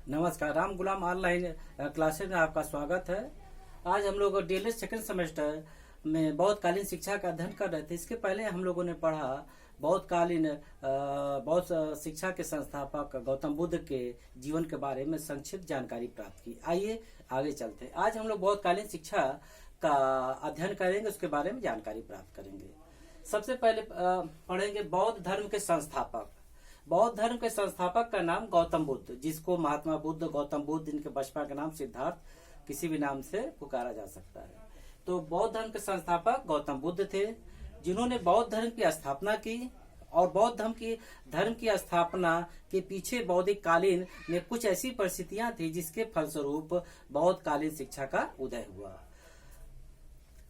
नमस्कार, राम गुलाम online classes में आपका स्वागत है। आज हम लोग डीएलएड सेकेंड सेमेस्टर में बौद्धकालीन शिक्षा का अध्ययन कर रहे थे। इसके पहले हम लोगों ने पढ़ा बौद्धकालीन बौद्ध शिक्षा के संस्थापक गौतम बुद्ध के जीवन के बारे में संक्षिप्त जानकारी प्राप्त की। आइए आगे चलते हैं। आज हम लोग बौद्धकालीन शिक्षा का अध्ययन करेंगे, उसके बारे में जानकारी प्राप्त करेंगे। सबसे पहले पढ़ेंगे बौद्ध धर्म के संस्थापक। बौद्ध धर्म के संस्थापक का नाम गौतम बुद्ध, जिसको महात्मा बुद्ध, गौतम बुद्ध, इनके बचपन का नाम सिद्धार्थ, किसी भी नाम से पुकारा जा सकता है। तो बौद्ध धर्म के संस्थापक गौतम बुद्ध थे, जिन्होंने बौद्ध धर्म की स्थापना की। और बौद्ध धर्म की स्थापना के पीछे बौद्धिक कालीन में कुछ ऐसी परिस्थितियां थी जिसके फलस्वरूप बौद्ध कालीन शिक्षा का उदय हुआ।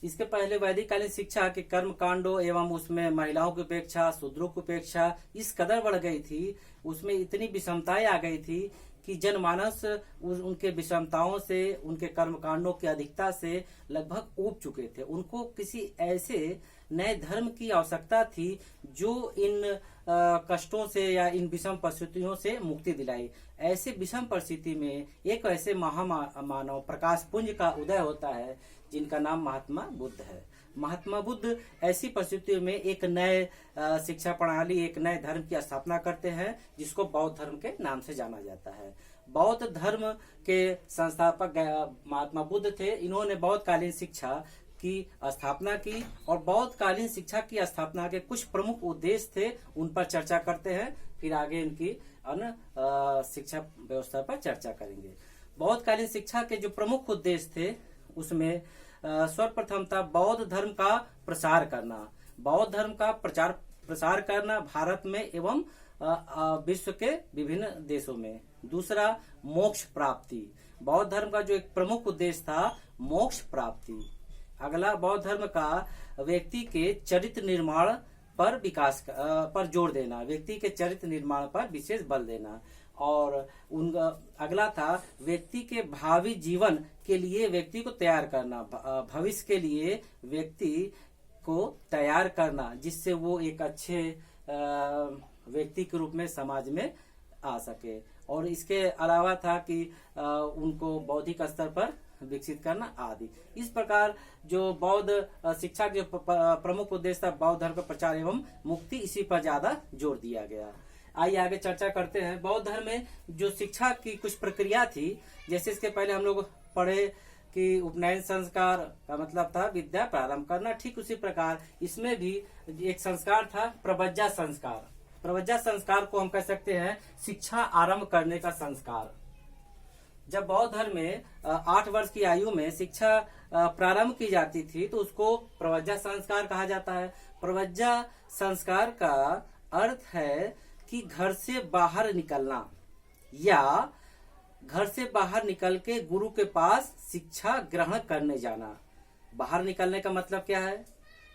इसके पहले वैदिक कालीन शिक्षा के कर्म कांडों एवं उसमें महिलाओं की उपेक्षा, शूद्रों की उपेक्षा इस कदर बढ़ गई थी, उसमें इतनी विषमताएं आ गई थी कि जनमानस उनके विषमताओं से, उनके कर्म कांडों की अधिकता से लगभग ऊब चुके थे। उनको किसी ऐसे नए धर्म की आवश्यकता थी जो इन कष्टों से या इन विषम परिस्थितियों से मुक्ति दिलाई। ऐसे विषम परिस्थिति में एक ऐसे महामानव प्रकाश पुंज का उदय होता है जिनका नाम महात्मा बुद्ध है। महात्मा बुद्ध ऐसी परिस्थितियों में एक नए शिक्षा प्रणाली, एक नए धर्म की स्थापना करते हैं जिसको बौद्ध धर्म के नाम से जाना जाता है। बौद्ध धर्म के संस्थापक महात्मा बुद्ध थे। इन्होंने बौद्धकालीन शिक्षा की स्थापना की और बौद्धकालीन शिक्षा की स्थापना के कुछ प्रमुख उद्देश्य थे, उन पर चर्चा करते हैं। फिर आगे इनकी अन्य शिक्षा व्यवस्था पर चर्चा करेंगे। बौद्धकालीन शिक्षा के जो प्रमुख उद्देश्य थे उसमें सर्वप्रथम था बौद्ध धर्म का प्रसार करना। बौद्ध धर्म का प्रसार करना भारत में एवं विश्व के विभिन्न देशों में। दूसरा, मोक्ष प्राप्ति। बौद्ध धर्म का जो एक प्रमुख उद्देश्य था मोक्ष प्राप्ति। अगला, बौद्ध धर्म का व्यक्ति के चरित्र निर्माण पर विकास पर जोर देना, व्यक्ति के चरित्र निर्माण पर विशेष बल देना। और अगला था व्यक्ति के भावी जीवन के लिए व्यक्ति को तैयार करना, भविष्य के लिए व्यक्ति को तैयार करना, जिससे वो एक अच्छे व्यक्ति के रूप में समाज में आ सके। और इसके अलावा था कि उनको बौद्धिक स्तर पर विकसित करना आदि। इस प्रकार जो बौद्ध शिक्षा के प्रमुख उद्देश्य था बौद्ध धर्म का प्रचार एवं मुक्ति, इसी पर ज्यादा जोर दिया गया। आइए आगे चर्चा करते हैं। बौद्ध धर्म में जो शिक्षा की कुछ प्रक्रिया थी, जैसे इसके पहले हम लोग पढ़े कि उपनयन संस्कार का मतलब था विद्या प्रारंभ करना, ठीक उसी प्रकार इसमें भी एक संस्कार था प्रवज्जा संस्कार। प्रवज्जा संस्कार को हम कह सकते हैं शिक्षा आरंभ करने का संस्कार। जब बौद्ध धर्म में 8 वर्ष की आयु में शिक्षा प्रारंभ की जाती थी तो उसको प्रवज्जा संस्कार कहा जाता है। प्रवज्जा संस्कार का अर्थ है कि घर से बाहर निकलना या घर से बाहर निकल के गुरु के पास शिक्षा ग्रहण करने जाना। बाहर निकलने का मतलब क्या है?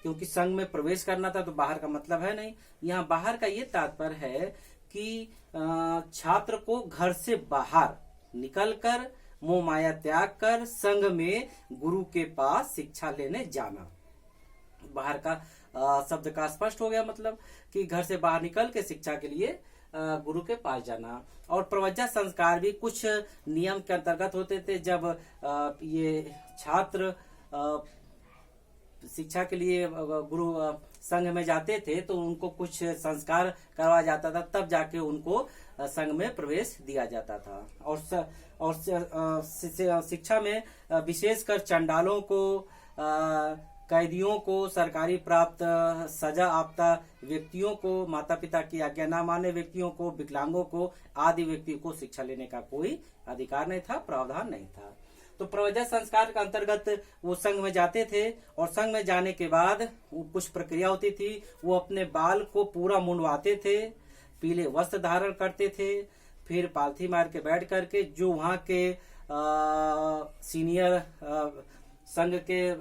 क्योंकि संघ में प्रवेश करना था तो बाहर का मतलब है नहीं। यहाँ बाहर का ये तात्पर्य है कि छात्र को घर से बाहर निकलकर मोह माया त्याग कर संघ में गुरु के पास शिक्षा लेने जाना। बाहर का शब्द का स्पष्ट हो गया, मतलब कि घर से बाहर निकल के शिक्षा के लिए गुरु के पास जाना। और प्रवज्जा संस्कार भी कुछ नियम के अंतर्गत होते थे। जब ये छात्र शिक्षा के लिए गुरु संघ में जाते थे तो उनको कुछ संस्कार करवाया जाता था, तब जाके उनको संघ में प्रवेश दिया जाता था। और शिक्षा में विशेषकर चंडालों को, कैदियों को, सरकारी प्राप्त सजा आपता व्यक्तियों को, माता पिता की आज्ञा न माने व्यक्तियों को, विकलांगों को आदि व्यक्तियों को शिक्षा लेने का कोई अधिकार नहीं था, प्रावधान नहीं था। तो प्रवज्जा संस्कार के अंतर्गत वो संघ में जाते थे और संघ में जाने के बाद कुछ प्रक्रिया होती थी। वो अपने बाल को पूरा मुंडवाते थे, पीले वस्त्र धारण करते थे, फिर पालथी मार के बैठ करके जो वहाँ के सीनियर संघ के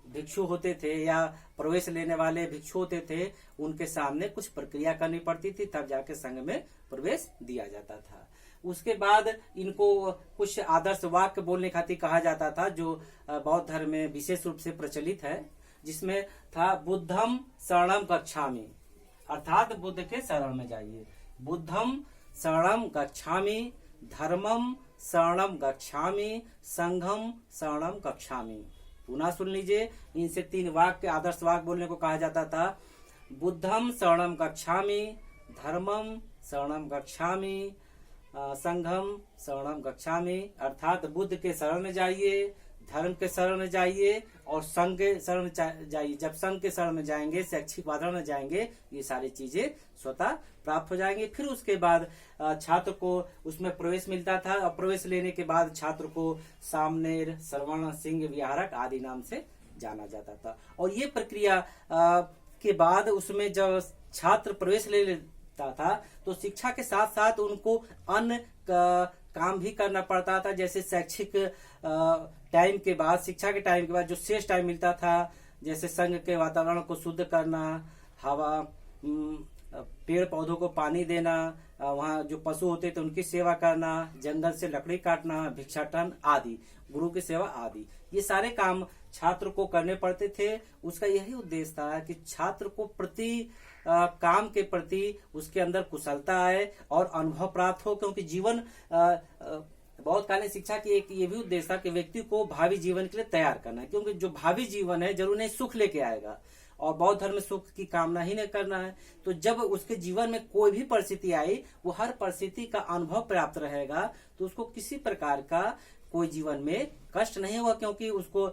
भिक्षु होते थे या प्रवेश लेने वाले भिक्षु होते थे, उनके सामने कुछ प्रक्रिया करनी पड़ती थी, तब जाके संघ में प्रवेश दिया जाता था। उसके बाद इनको कुछ आदर्श वाक्य बोलने खातिर कहा जाता था, जो बौद्ध धर्म में विशेष रूप से प्रचलित है, जिसमें था बुद्धम शरणम गच्छामि, अर्थात बुद्ध के शरण में जाइए। बुद्धम शरणम गच्छामि धर्मम शरणम गच्छामि, संघम शरणम गच्छामि। पुनः सुन लीजिए, इनसे 3 वाक्य आदर्श वाक्य बोलने को कहा जाता था। बुद्धम शरणम गच्छामि, धर्मम शरणम गच्छामि, संघम शरणम गच्छामि। अर्थात बुद्ध के शरण में जाइए, धर्म के शरण में जाइए और संघ के शरण में जाइए। जब संघ के शरण में जाएंगे, शैक्षिक वातावरण में जाएंगे, ये सारी चीजें स्वतः प्राप्त हो जाएंगी। फिर उसके बाद छात्र को उसमें प्रवेश मिलता था और प्रवेश लेने के बाद छात्र को सामनेर, श्रवण, सिंह, विहारक आदि नाम से जाना जाता था। और ये प्रक्रिया के बाद उसमें जब छात्र प्रवेश ले लेता था तो शिक्षा के साथ साथ उनको अन्य काम भी करना पड़ता था। जैसे शैक्षिक टाइम के बाद, शिक्षा के टाइम के बाद जो शेष टाइम मिलता था, जैसे संघ के वातावरण को शुद्ध करना, हवा, पेड़ पौधों को पानी देना, वहाँ जो पशु होते थे उनकी सेवा करना, जंगल से लकड़ी काटना, भिक्षाटन आदि, गुरु की सेवा आदि, ये सारे काम छात्र को करने पड़ते थे। उसका यही उद्देश्य था कि छात्र को प्रति काम के प्रति उसके अंदर कुशलता आए और अनुभव प्राप्त हो, क्योंकि जीवन बहुत कालीन शिक्षा की एक ये भी उद्देश्य था कि व्यक्ति को भावी जीवन के लिए तैयार करना है, क्योंकि जो भावी जीवन है जरूर नहीं सुख लेके आएगा और बौद्ध धर्म में सुख की कामना ही नहीं करना है। तो जब उसके जीवन में कोई भी परिस्थिति आई, वो हर परिस्थिति का अनुभव प्राप्त रहेगा, तो उसको किसी प्रकार का कोई जीवन में कष्ट नहीं हुआ, क्योंकि उसको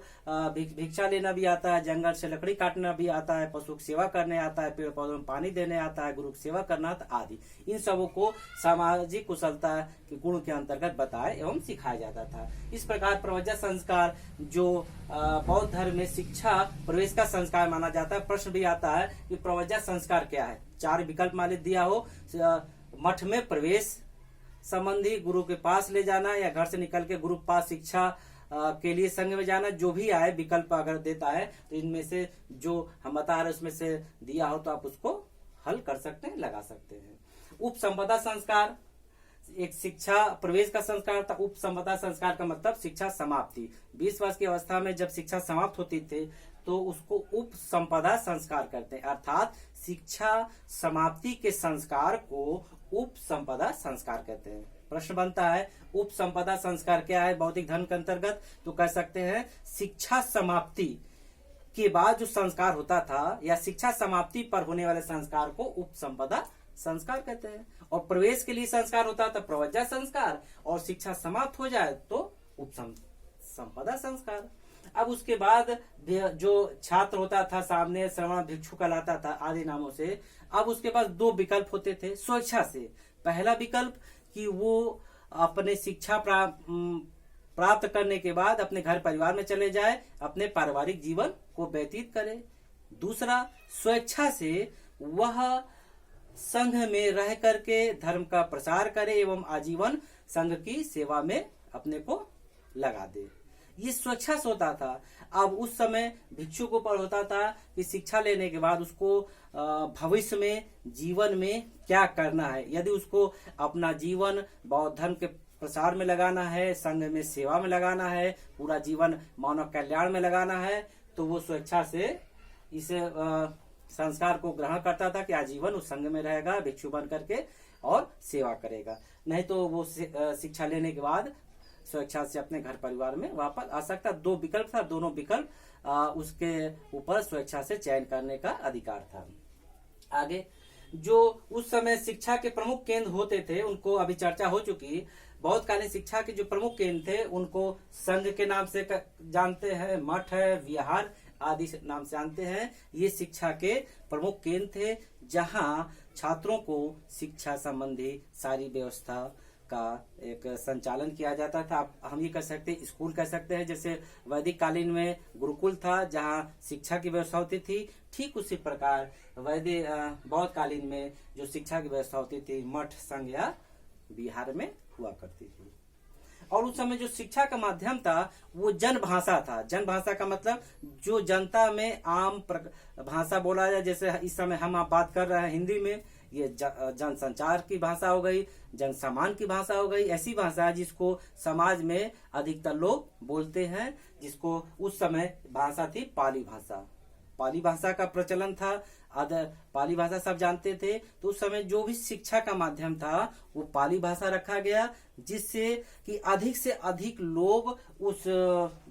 भिक्षा लेना भी आता है, जंगल से लकड़ी काटना भी आता है, पशु की सेवा करने आता है, पेड़ पौधों में पानी देने आता है, गुरु की सेवा करना आता आदि। इन सबों को सामाजिक कुशलता के गुण के अंतर्गत बताया एवं सिखाया जाता था। इस प्रकार प्रवज्जा संस्कार जो बौद्ध धर्म में शिक्षा प्रवेश का संस्कार माना जाता है। प्रश्न भी आता है कि प्रवज्जा संस्कार क्या है। 4 विकल्प मान दिया हो, मठ में प्रवेश संबंधी, गुरु के पास ले जाना, या घर से निकल के गुरु के पास शिक्षा के लिए संघ में जाना, जो भी आए विकल्प अगर देता है तो इनमें से जो हम बता रहे उसमें से दिया हो तो आप उसको हल कर सकते हैं, लगा सकते हैं। उपसंपदा संस्कार एक शिक्षा प्रवेश का संस्कार था। उपसंपदा संस्कार का मतलब शिक्षा समाप्ति। 20 वर्ष की अवस्था में जब शिक्षा समाप्त होती थी तो उसको उपसंपदा संस्कार करते हैं, अर्थात शिक्षा समाप्ति के संस्कार को उपसंपदा संस्कार कहते हैं। प्रश्न बनता है उपसंपदा संस्कार क्या है बौद्धिक धर्म के अंतर्गत, तो कह सकते हैं शिक्षा समाप्ति के बाद जो संस्कार होता था या शिक्षा समाप्ति पर होने वाले संस्कार को उपसंपदा संस्कार कहते हैं। और प्रवेश के लिए संस्कार होता था प्रवज्जा संस्कार, और शिक्षा समाप्त हो जाए तो उपसंपदा संस्कार। अब उसके बाद जो छात्र होता था सामने श्रवण, भिक्षु कहलाता था आदि नामों से। अब उसके पास 2 विकल्प होते थे स्वेच्छा से। पहला विकल्प कि वो अपने शिक्षा प्राप्त करने के बाद अपने घर परिवार में चले जाए, अपने पारिवारिक जीवन को व्यतीत करे। दूसरा, स्वेच्छा से वह संघ में रह करके धर्म का प्रसार करे एवं आजीवन संघ की सेवा में अपने को लगा दे। ये स्वेच्छा से होता था। अब उस समय भिक्षु को पर होता था कि शिक्षा लेने के बाद उसको भविष्य में जीवन में क्या करना है। यदि उसको अपना जीवन बौद्ध धर्म के प्रसार में लगाना है, संघ में सेवा में लगाना है, पूरा जीवन मानव कल्याण में लगाना है, तो वो स्वेच्छा से इस संस्कार को ग्रहण करता था कि आजीवन उस संघ में रहेगा भिक्षु बन करके और सेवा करेगा। नहीं तो वो शिक्षा लेने के बाद स्वेच्छा से अपने घर परिवार में वापस आ सकता। 2 विकल्प था, दोनों विकल्प उसके ऊपर स्वेच्छा से चयन करने का अधिकार था। आगे जो उस समय शिक्षा के प्रमुख केंद्र होते थे उनको अभी चर्चा हो चुकी। बौद्ध कालीन शिक्षा के जो प्रमुख केंद्र थे उनको संघ के नाम से जानते हैं, मठ है, विहार आदि नाम से जानते हैं। ये शिक्षा के प्रमुख केंद्र थे जहां छात्रों को शिक्षा संबंधी सारी व्यवस्था का एक संचालन किया जाता था। हम ये कह सकते हैं स्कूल कह सकते हैं। जैसे वैदिक कालीन में गुरुकुल था जहां शिक्षा की व्यवस्था होती थी, ठीक उसी प्रकार बौद्ध कालीन में जो शिक्षा की व्यवस्था होती थी मठ, संघ या विहार में हुआ करती थी। और उस समय जो शिक्षा का माध्यम था वो जन भाषा था। जन भाषा का मतलब जो जनता में आम भाषा बोला जाए। जैसे इस समय हम आप बात कर रहे हैं हिंदी में, ये जन संचार की भाषा हो गई, जन सम्मान की भाषा हो गई। ऐसी भाषा जिसको समाज में अधिकतर लोग बोलते हैं, जिसको उस समय भाषा थी पाली भाषा। पाली भाषा का प्रचलन था। पाली भाषा सब जानते थे, तो उस समय जो भी शिक्षा का माध्यम था वो पाली भाषा रखा गया, जिससे कि अधिक से अधिक लोग उस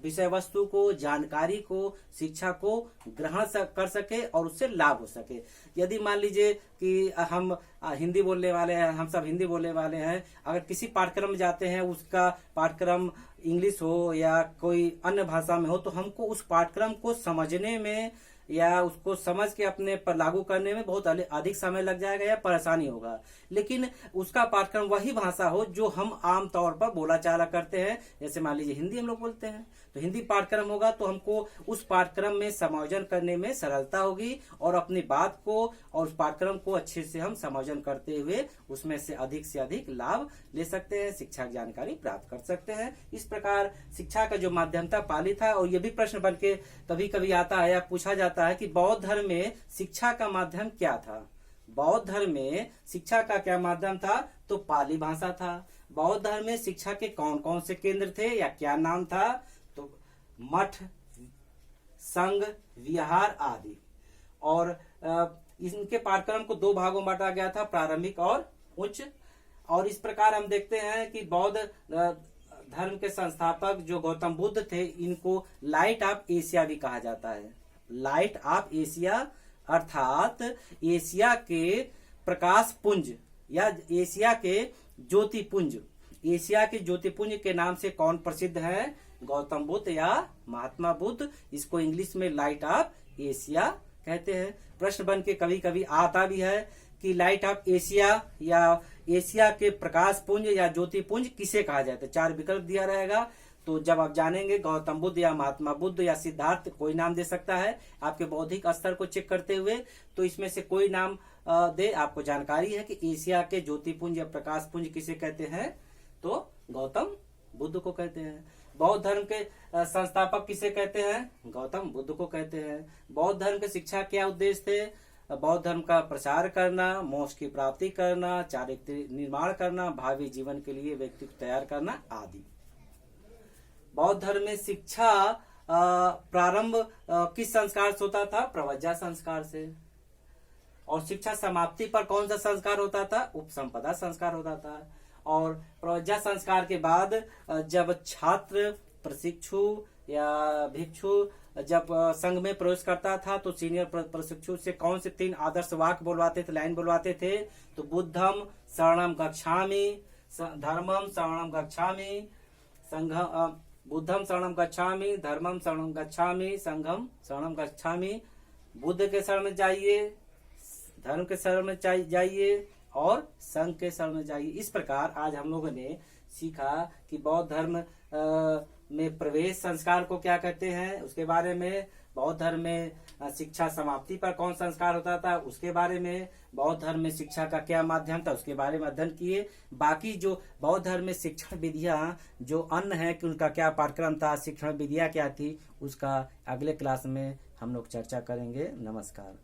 विषय वस्तु को, जानकारी को, शिक्षा को ग्रहण कर सके और उससे लाभ हो सके। यदि मान लीजिए कि हम हिंदी बोलने वाले हैं, हम सब हिंदी बोलने वाले हैं, अगर किसी पाठ्यक्रम में जाते हैं, उसका पाठ्यक्रम इंग्लिश हो या कोई अन्य भाषा में हो, तो हमको उस पाठ्यक्रम को समझने में या उसको समझ के अपने पर लागू करने में बहुत अधिक समय लग जाएगा या परेशानी होगा। लेकिन उसका पाठ्यक्रम वही भाषा हो जो हम आम तौर पर बोला चाला करते हैं, जैसे मान लीजिए हिंदी हम लोग बोलते हैं, तो हिंदी पाठ्यक्रम होगा तो हमको उस पाठ्यक्रम में समायोजन करने में सरलता होगी और अपनी बात को और उस पाठ्यक्रम को अच्छे से हम समायोजन करते हुए उसमें से अधिक लाभ ले सकते हैं, शिक्षा की जानकारी प्राप्त कर सकते हैं। इस प्रकार शिक्षा का जो माध्यम था पाली था। और ये भी प्रश्न बन के कभी कभी आता है या पूछा जाता है कि बौद्ध धर्म में शिक्षा का माध्यम क्या था। बौद्ध धर्म में शिक्षा का क्या माध्यम था, तो पाली भाषा था। बौद्ध धर्म में शिक्षा के कौन कौन से केंद्र थे या क्या नाम था, तो मठ, संघ, विहार आदि। और इनके पाठ्यक्रम को 2 भागों में बांटा गया था, प्रारंभिक और उच्च। और इस प्रकार हम देखते हैं कि बौद्ध धर्म के संस्थापक जो गौतम बुद्ध थे, इनको लाइट ऑफ एशिया भी कहा जाता है। लाइट ऑफ एशिया अर्थात एशिया के प्रकाश पुंज या एशिया के ज्योतिपुंज। एशिया के ज्योतिपुंज के नाम से कौन प्रसिद्ध है, गौतम बुद्ध या महात्मा बुद्ध। इसको इंग्लिश में लाइट ऑफ एशिया कहते हैं। प्रश्न बन के कभी कभी आता भी है कि लाइट ऑफ एशिया या एशिया के प्रकाश पुंज या ज्योतिपुंज किसे कहा जाता है। 4 विकल्प दिया रहेगा, तो जब आप जानेंगे गौतम बुद्ध या महात्मा बुद्ध या सिद्धार्थ, कोई नाम दे सकता है आपके बौद्धिक स्तर को चेक करते हुए। तो इसमें से कोई नाम दे, आपको जानकारी है कि एशिया के ज्योतिपुंज या प्रकाश पुंज किसे कहते हैं, तो गौतम बुद्ध को कहते हैं। बौद्ध धर्म के संस्थापक किसे कहते हैं, गौतम बुद्ध को कहते हैं। बौद्ध धर्म के शिक्षा क्या उद्देश्य थे, बौद्ध धर्म का प्रचार करना, मोक्ष की प्राप्ति करना, चारित्र्य निर्माण करना, भावी जीवन के लिए व्यक्ति को तैयार करना आदि। बौद्ध धर्म में शिक्षा प्रारंभ किस संस्कार से होता था, प्रवज्जा संस्कार से। और शिक्षा समाप्ति पर कौन सा संस्कार होता था, उपसंपदा संस्कार होता था। और प्रवज्जा संस्कार के बाद जब छात्र, प्रशिक्षु या भिक्षु जब संघ में प्रवेश करता था, तो सीनियर प्रशिक्षु से कौन से 3 आदर्श वाक्य बोलवाते थे, लाइन बोलवाते थे, तो बुद्धम शरणम गच्छामि, धर्मम शरणम गच्छामि, संघम, बुद्धम शरणम गच्छामि, धर्मम शरणम गच्छामि, संघम शरणम गच्छामि। बुद्ध के शरण में जाइए, धर्म के शरण में जाइए और संघ के शरण में जाइए। इस प्रकार आज हम लोगों ने सीखा कि बौद्ध धर्म में प्रवेश संस्कार को क्या कहते हैं, उसके बारे में। बौद्ध धर्म में शिक्षा समाप्ति पर कौन संस्कार होता था, उसके बारे में। बौद्ध धर्म में शिक्षा का क्या माध्यम था, उसके बारे में अध्ययन किए। बाकी जो बौद्ध धर्म में शिक्षण विधियां जो अन्य है कि उनका क्या पाठ्यक्रम था, शिक्षण विधियां क्या थी, उसका अगले क्लास में हम लोग चर्चा करेंगे। नमस्कार।